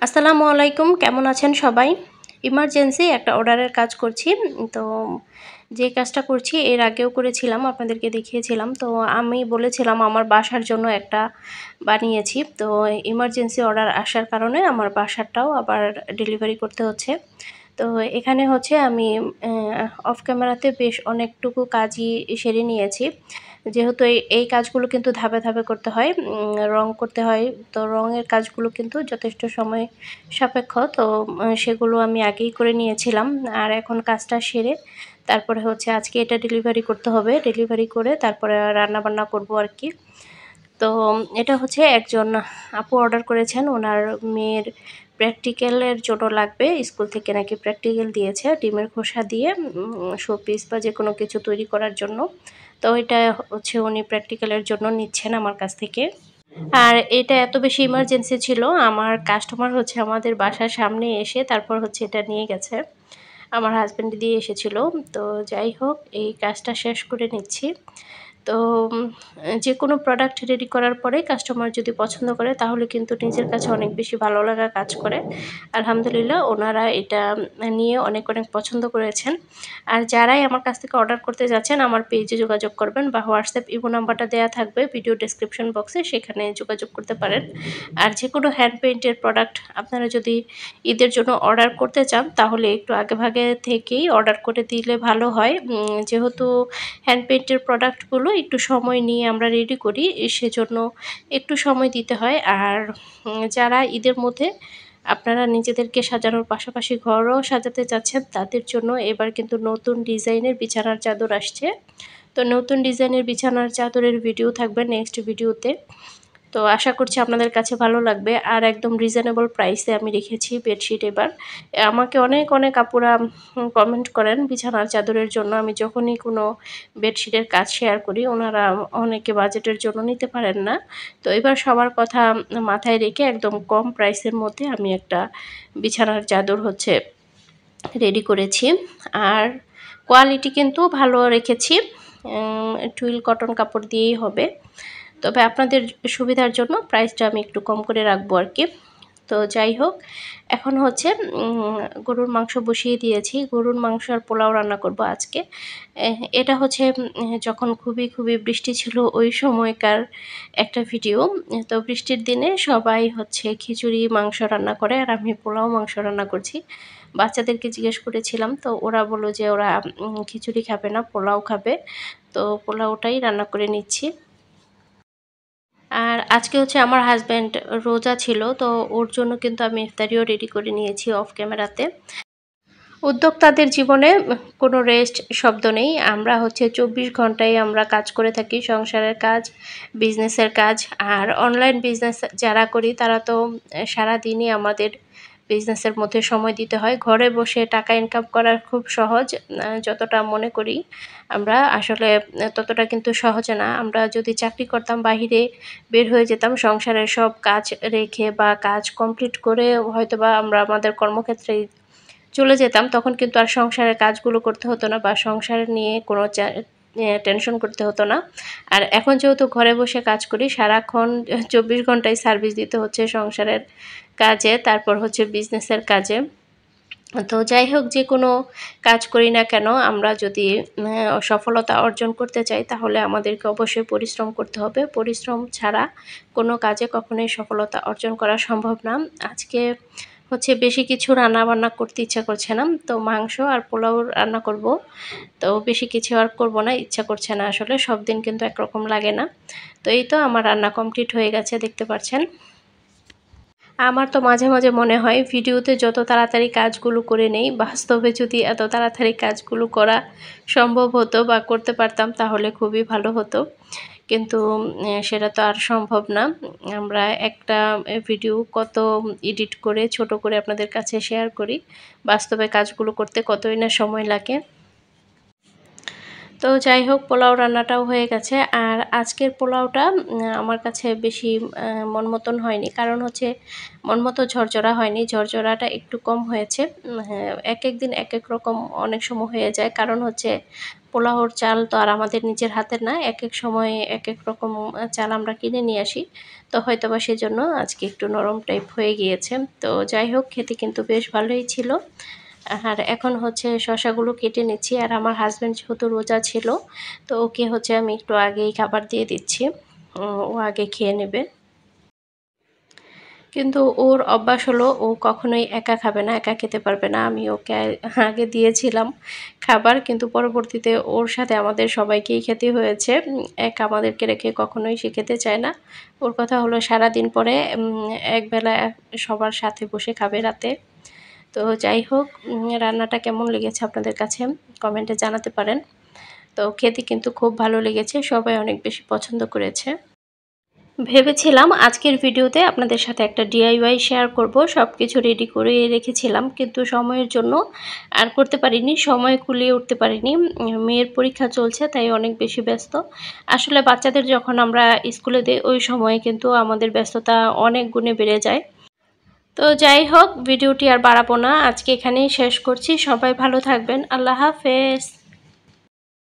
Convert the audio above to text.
আসসালামু আলাইকুম, কেমন আছেন সবাই? ইমার্জেন্সি একটা অর্ডারের কাজ করছি। তো যে কাজটা করছি এর আগেও করেছিলাম, আপনাদেরকে দেখিয়েছিলাম। তো আমি বলেছিলাম আমার বাসার জন্য একটা বানিয়েছি। তো ইমার্জেন্সি অর্ডার আসার কারণে আমার বাসারটাও আবার ডেলিভারি করতে হচ্ছে। তো এখানে হচ্ছে আমি অফ ক্যামেরাতে বেশ অনেকটুকু কাজই সেরে নিয়েছি। যেহেতু এই কাজগুলো কিন্তু ধাপে ধাপে করতে হয়, রং করতে হয়। তো রঙের কাজগুলো কিন্তু যথেষ্ট সময় সাপেক্ষ। তো সেগুলো আমি আগেই করে নিয়েছিলাম। আর এখন কাজটা সেরে তারপরে হচ্ছে আজকে এটা ডেলিভারি করতে হবে। ডেলিভারি করে তারপরে রান্নাবান্না করব আর কি। তো এটা হচ্ছে একজন আপু অর্ডার করেছেন। ওনার মেয়ের প্র্যাকটিক্যালের জন্য লাগবে। স্কুল থেকে নাকি প্র্যাকটিক্যাল দিয়েছে ডিমের খোসা দিয়ে শোপিস বা যেকোনো কিছু তৈরি করার জন্য। তো এটা হচ্ছে উনি প্র্যাকটিক্যালের জন্য নিচ্ছেন আমার কাছ থেকে। আর এটা এত বেশি ইমার্জেন্সি ছিল, আমার কাস্টমার হচ্ছে আমাদের বাসার সামনে এসে তারপর হচ্ছে এটা নিয়ে গেছে। আমার হাসব্যান্ড দিয়ে এসেছিল। তো যাই হোক, এই কাজটা শেষ করে নিচ্ছি। তো যেকোনো প্রোডাক্ট রেডি করার পরে কাস্টমার যদি পছন্দ করে তাহলে কিন্তু নিজের কাছে অনেক বেশি ভালো লাগা কাজ করে। আলহামদুলিল্লাহ ওনারা এটা নিয়ে অনেক অনেক পছন্দ করেছেন। আর যারাই আমার কাছ থেকে অর্ডার করতে যাচ্ছেন আমার পেজে যোগাযোগ করবেন বা হোয়াটসঅ্যাপ ইমো নাম্বারটা দেওয়া থাকবে ভিডিও ডেসক্রিপশন বক্সে, সেখানে যোগাযোগ করতে পারেন। আর যেকোনো হ্যান্ড পেইন্টের প্রোডাক্ট আপনারা যদি ঈদের জন্য অর্ডার করতে চান তাহলে একটু আগেভাগে থেকেই অর্ডার করে দিলে ভালো হয়। যেহেতু হ্যান্ড পেইন্টের প্রোডাক্টগুলো একটু সময় নিয়ে আমরা রেডি করি, সেজন্য একটু সময় দিতে হয়। আর যারা ঈদের মধ্যে আপনারা নিজেদেরকে সাজানোর পাশাপাশি ঘরও সাজাতে চাচ্ছেন তাদের জন্য এবার কিন্তু নতুন ডিজাইনের বিছানার চাদর আসছে। তো নতুন ডিজাইনের বিছানার চাদরের ভিডিও থাকবে নেক্সট ভিডিওতে। তো আশা করছি আপনাদের কাছে ভালো লাগবে। আর একদম রিজনেবল প্রাইসে আমি রেখেছি বেডশিট এবার। আমাকে অনেক অনেক আপুরা কমেন্ট করেন বিছানার চাদরের জন্য। আমি যখনই কোনো বেডশিটের কাজ শেয়ার করি ওনারা অনেকে বাজেটের জন্য নিতে পারেন না। তো এবার সবার কথা মাথায় রেখে একদম কম প্রাইসের মধ্যে আমি একটা বিছানার চাদর হচ্ছে রেডি করেছি। আর কোয়ালিটি কিন্তু ভালো রেখেছি, টুইল কটন কাপড় দিয়েই হবে। তবে আপনাদের সুবিধার জন্য প্রাইসটা আমি একটু কম করে রাখবো আর কি। তো যাই হোক, এখন হচ্ছে গরুর মাংস বসিয়ে দিয়েছি। গরুর মাংস আর পোলাও রান্না করব আজকে। এটা হচ্ছে যখন খুবই খুবই বৃষ্টি ছিল ওই সময়কার একটা ভিডিও। তো বৃষ্টির দিনে সবাই হচ্ছে খিচুড়ি মাংস রান্না করে আর আমি পোলাও মাংস রান্না করছি। বাচ্চাদেরকে জিজ্ঞেস করেছিলাম, তো ওরা বলল যে ওরা খিচুড়ি খাবে না, পোলাও খাবে। তো পোলাওটাই রান্না করে নিচ্ছি। আর আজকে হচ্ছে আমার হাসব্যান্ড রোজা ছিল, তো ওর জন্য কিন্তু আমি ইফতারিও রেডি করে নিয়েছি অফ ক্যামেরাতে। উদ্যোক্তাদের জীবনে কোনো রেস্ট শব্দ নেই। আমরা হচ্ছে 24 ঘন্টাই আমরা কাজ করে থাকি, সংসারের কাজ, বিজনেসের কাজ। আর অনলাইন বিজনেস যারা করি তারা তো সারাদিনই আমাদের বিজনেসের মধ্যে সময় দিতে হয়। ঘরে বসে টাকা ইনকাম করা খুব সহজ, যতটা মনে করি আমরা আসলে ততটা কিন্তু সহজ না। আমরা যদি চাকরি করতাম বাহিরে বের হয়ে যেতাম সংসারের সব কাজ রেখে বা কাজ কমপ্লিট করে হয়তোবা আমরা আমাদের কর্মক্ষেত্রে চলে যেতাম, তখন কিন্তু আর সংসারের কাজগুলো করতে হতো না বা সংসার নিয়ে কোনো টেনশন করতে হতো না। আর এখন যেহেতু ঘরে বসে কাজ করি সারাক্ষণ 24 ঘন্টায় সার্ভিস দিতে হচ্ছে সংসারের কাজে, তারপর হচ্ছে বিজনেসের কাজে। তো যাই হোক, যে কোনো কাজ করি না কেন আমরা যদি সফলতা অর্জন করতে চাই তাহলে আমাদেরকে অবশ্যই পরিশ্রম করতে হবে। পরিশ্রম ছাড়া কোনো কাজে কখনোই সফলতা অর্জন করা সম্ভব না। আজকে হচ্ছে বেশি কিছু রান্না বান্না করতে ইচ্ছা করছে না, তো মাংস আর পোলাও রান্না করব। তো বেশি কিছু আর করব না, ইচ্ছা করছে না আসলে, সব দিন কিন্তু একরকম লাগে না। তো এই তো আমার রান্না কমপ্লিট হয়ে গেছে, দেখতে পাচ্ছেন। আমার তো মাঝে মাঝে মনে হয় ভিডিওতে যত তাড়াতাড়ি কাজগুলো করে নেই, বাস্তবে যদি এত তাড়াতাড়ি কাজগুলো করা সম্ভব হতো বা করতে পারতাম তাহলে খুবই ভালো হতো। কিন্তু সেটা তো আর সম্ভব না। আমরা একটা ভিডিও কত এডিট করে ছোট করে আপনাদের কাছে শেয়ার করি, বাস্তবে কাজগুলো করতে কতই না সময় লাগে। তো যাই হোক, পোলাও রান্নাটাও হয়ে গেছে। আর আজকের পোলাওটা আমার কাছে বেশি মন মতন হয়নি, কারণ হচ্ছে মন মতো ঝরঝরা হয়নি, ঝরঝরাটা একটু কম হয়েছে। হ্যাঁ, এক এক দিন এক এক রকম অনেক সময় হয়ে যায়, কারণ হচ্ছে পোলাওর চাল তো আর আমাদের নিজের হাতের না, এক এক সময় এক এক রকম চাল আমরা কিনে নিয়ে আসি। তো হয়তো বা সেজন্য আজকে একটু নরম টাইপ হয়ে গিয়েছে। তো যাই হোক, খেতে কিন্তু বেশ ভালোই ছিল। আর এখন হচ্ছে শসাগুলো কেটে নিচ্ছি। আর আমার হাজব্যান্ড যেহেতু রোজা ছিল, তো ওকে হচ্ছে আমি একটু আগেই খাবার দিয়ে দিচ্ছি, ও আগে খেয়ে নেবে। কিন্তু ওর অভ্যাস হলো ও কখনোই একা খাবে না, একা খেতে পারবে না। আমি ওকে আগে দিয়েছিলাম খাবার, কিন্তু পরবর্তীতে ওর সাথে আমাদের সবাইকেই খেতে হয়েছে। একা আমাদেরকে রেখে কখনোই সে খেতে চায় না। ওর কথা হলো সারাদিন পরে একবেলা সবার সাথে বসে খাবে রাতে। তো যাই হোক, রান্নাটা কেমন লেগেছে আপনাদের কাছে কমেন্টে জানাতে পারেন। তো খেতে কিন্তু খুব ভালো লেগেছে, সবাই অনেক বেশি পছন্দ করেছে। ভেবেছিলাম আজকের ভিডিওতে আপনাদের সাথে একটা ডিআইওয়াই শেয়ার করব, সব কিছু রেডি করে রেখেছিলাম, কিন্তু সময়ের জন্য আর করতে পারিনি, সময় কুলিয়ে উঠতে পারিনি। মেয়ের পরীক্ষা চলছে, তাই অনেক বেশি ব্যস্ত। আসলে বাচ্চাদের যখন আমরা স্কুলে দিই, ওই সময়ে কিন্তু আমাদের ব্যস্ততা অনেক গুণে বেড়ে যায়। তো যাই হোক, ভিডিওটি আর বাড়াবো না, আজকে এখানেই শেষ করছি। সবাই ভালো থাকবেন। আল্লাহ হাফেজ।